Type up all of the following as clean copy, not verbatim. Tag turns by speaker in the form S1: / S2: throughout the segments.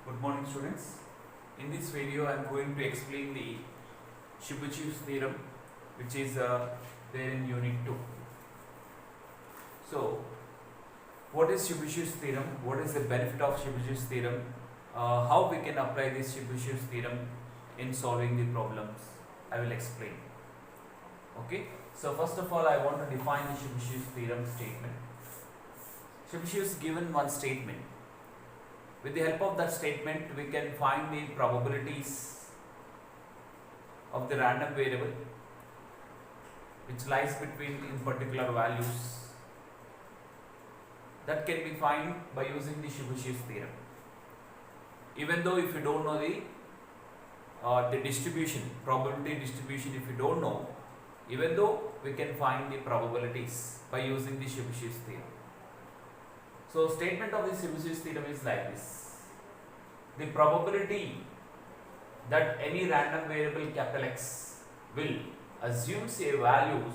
S1: Good morning, students. In this video I am going to explain the Chebyshev theorem, which is there in unit 2. So what is Chebyshev theorem? What is the benefit of Chebyshev theorem? How we can apply this Chebyshev theorem in solving the problems? I will explain. Okay. So first of all, I want to define the Chebyshev theorem statement. Chebyshev is given one statement. With the help of that statement, we can find the probabilities of the random variable which lies between in particular values. That can be found by using the Chebyshev theorem. Even though if you don't know the distribution, probability distribution, if you don't know, even though we can find the probabilities by using the Chebyshev theorem. So statement of the Chebyshev theorem is like this. The probability that any random variable capital X will assume a values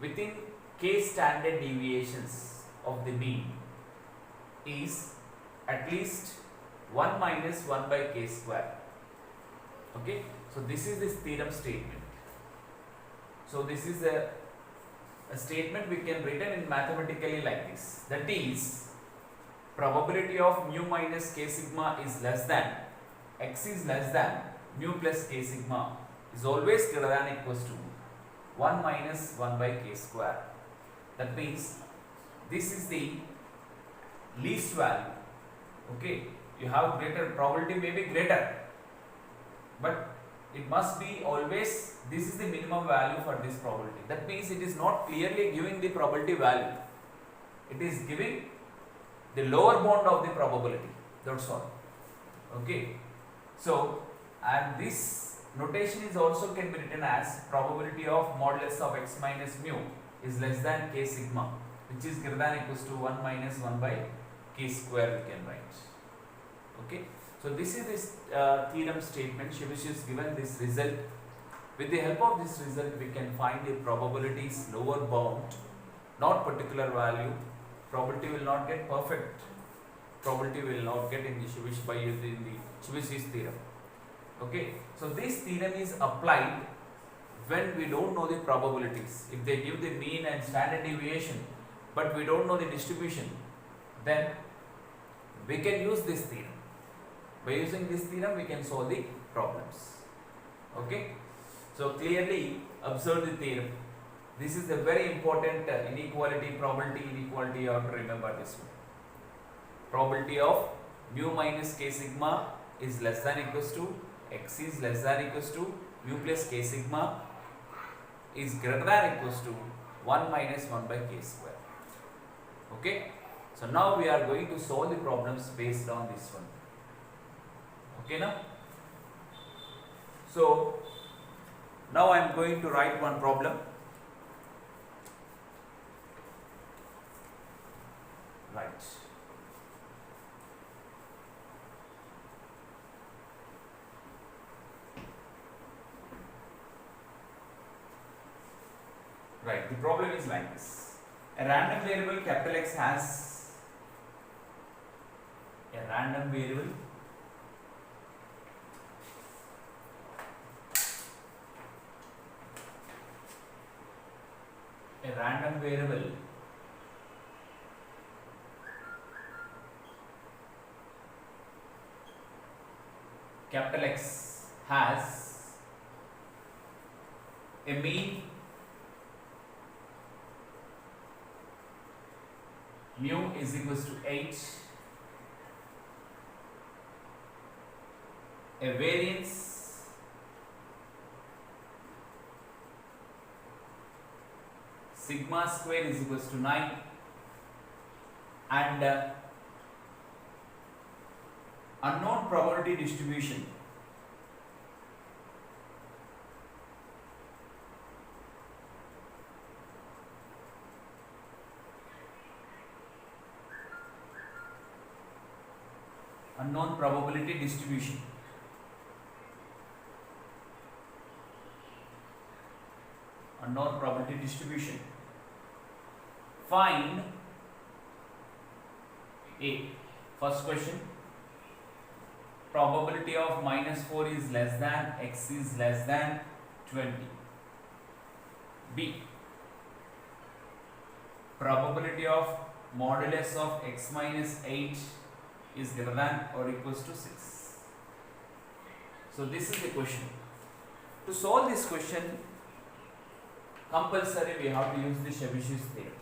S1: within k standard deviations of the mean is at least 1 minus 1 by k square. Okay, so this is this theorem statement. So this is a statement we can written in mathematically like this. That is, probability of mu minus k sigma is less than x is less than mu plus k sigma is always greater than equals to 1 minus 1 by k square. That means this is the least value. Okay, you have greater probability may be greater, but it must be always this is the minimum value for this probability. That means it is not clearly giving the probability value. It is giving the lower bound of the probability. That's all. Okay. So, and this notation is also can be written as probability of modulus of x minus mu is less than k sigma, which is greater than equals to 1 minus 1 by k square we can write. Okay. So this is this theorem statement. Chebyshev is given this result. With the help of this result, we can find the probabilities lower bound, not particular value. Probability will not get perfect. Probability will not get in the Chebyshev by using the Chebyshev theorem. Okay. So this theorem is applied when we don't know the probabilities. If they give the mean and standard deviation, but we don't know the distribution, then we can use this theorem. By using this theorem, we can solve the problems. Okay. So clearly observe the theorem. This is a very important inequality, probability inequality. You have to remember this one. Probability of mu minus k sigma is less than equals to x is less than equals to mu plus k sigma is greater than equals to 1 minus 1 by k square. Okay. So now we are going to solve the problems based on this one. Okay, now? So now I am going to write one problem. Right. Right. The problem is like this. A random variable capital X has a random variable capital X has a mean mu is equals to 8, a variance sigma square is equals to 9, and unknown probability distribution find a first question probability of minus 4 is less than x is less than 20. B, probability of modulus of x minus 8 is greater than or equals to 6. So this is the question. To solve this question, compulsory we have to use the Chebyshev's theorem.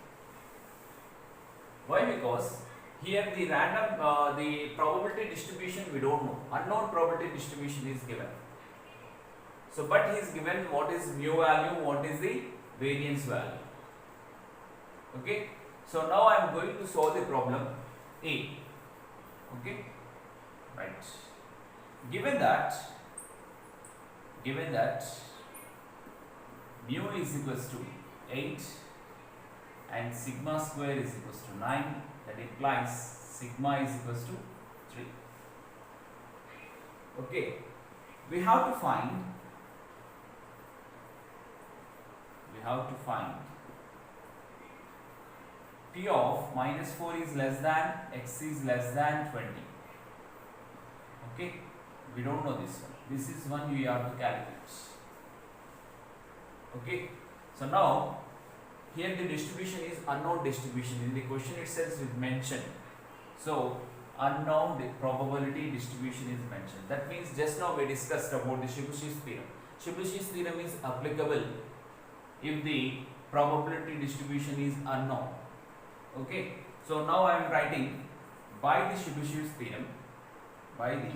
S1: Why? Because here the random, the probability distribution we don't know. Unknown probability distribution is given. So, but he is given what is mu value, what is the variance value. Okay. So now I am going to solve the problem A. Okay. Right. Given that mu is equals to 8 and sigma square is equals to 9, that implies sigma is equals to 3. Okay, we have to find P of minus 4 is less than x is less than 20. Okay, we don't know this one. This is one we have to calculate. Okay, so now here the distribution is unknown distribution. In the question itself is mentioned. So unknown probability distribution is mentioned. That means just now we discussed about the Chebyshev's theorem. Chebyshev's theorem is applicable if the probability distribution is unknown. Okay, so now I am writing by the Chebyshev's theorem, by the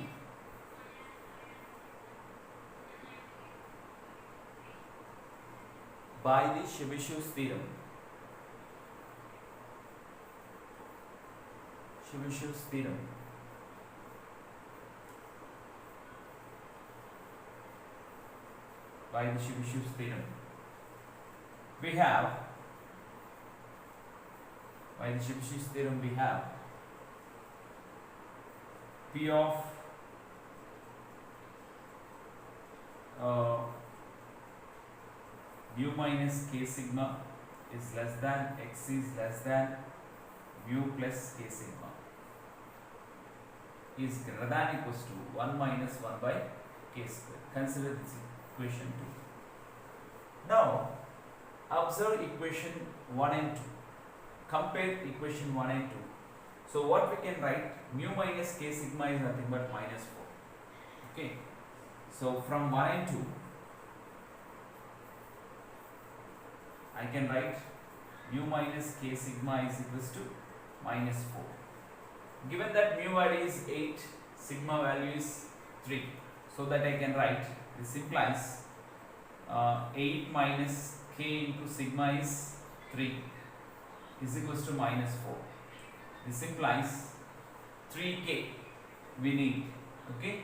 S1: Chebyshev's theorem. Chebyshev's theorem. By the Chebyshev's theorem, we have P of mu minus k sigma is less than x is less than mu plus k sigma is greater than equals to 1 minus 1 by k square. Consider this equation 2. Now observe equation 1 and 2. Compare equation 1 and 2. So what we can write, mu minus k sigma is nothing but minus 4. Okay. So from 1 and 2, I can write mu minus k sigma is equals to minus 4. Given that mu value is 8, sigma value is 3. So that I can write, this implies 8 minus k into sigma is 3 is equals to minus 4. This implies 3k we need. Okay.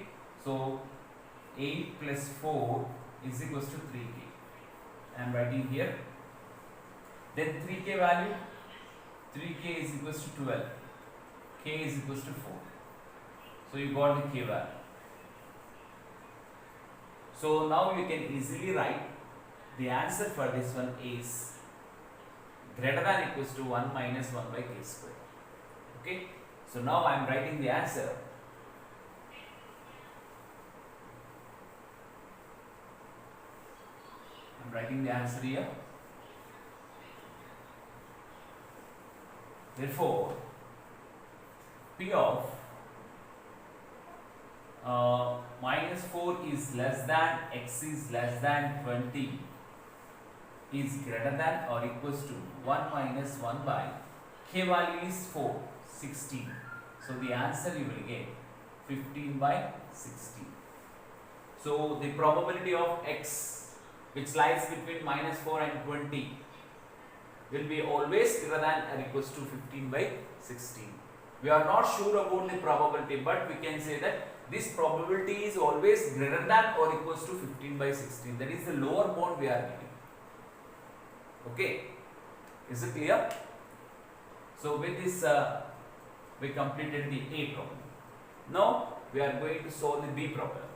S1: So 8 plus 4 is equals to 3k. I am writing here. Then 3k value, 3k is equals to 12. K is equals to 4. So you got the k value. So now you can easily write the answer for this one is greater than equals to 1 minus 1 by k square. Okay. So now I am writing the answer. I am writing the answer here. Therefore, P of minus 4 is less than x is less than 20 is greater than or equals to 1 minus 1 by k value is 4, 16. So the answer you will get 15 by 16. So the probability of x which lies between minus 4 and 20 will be always greater than or equals to 15 by 16. We are not sure about the probability, but we can say that this probability is always greater than or equals to 15 by 16. That is the lower bound we are getting. Okay, is it clear? So with this we completed the A problem. Now we are going to solve the B problem.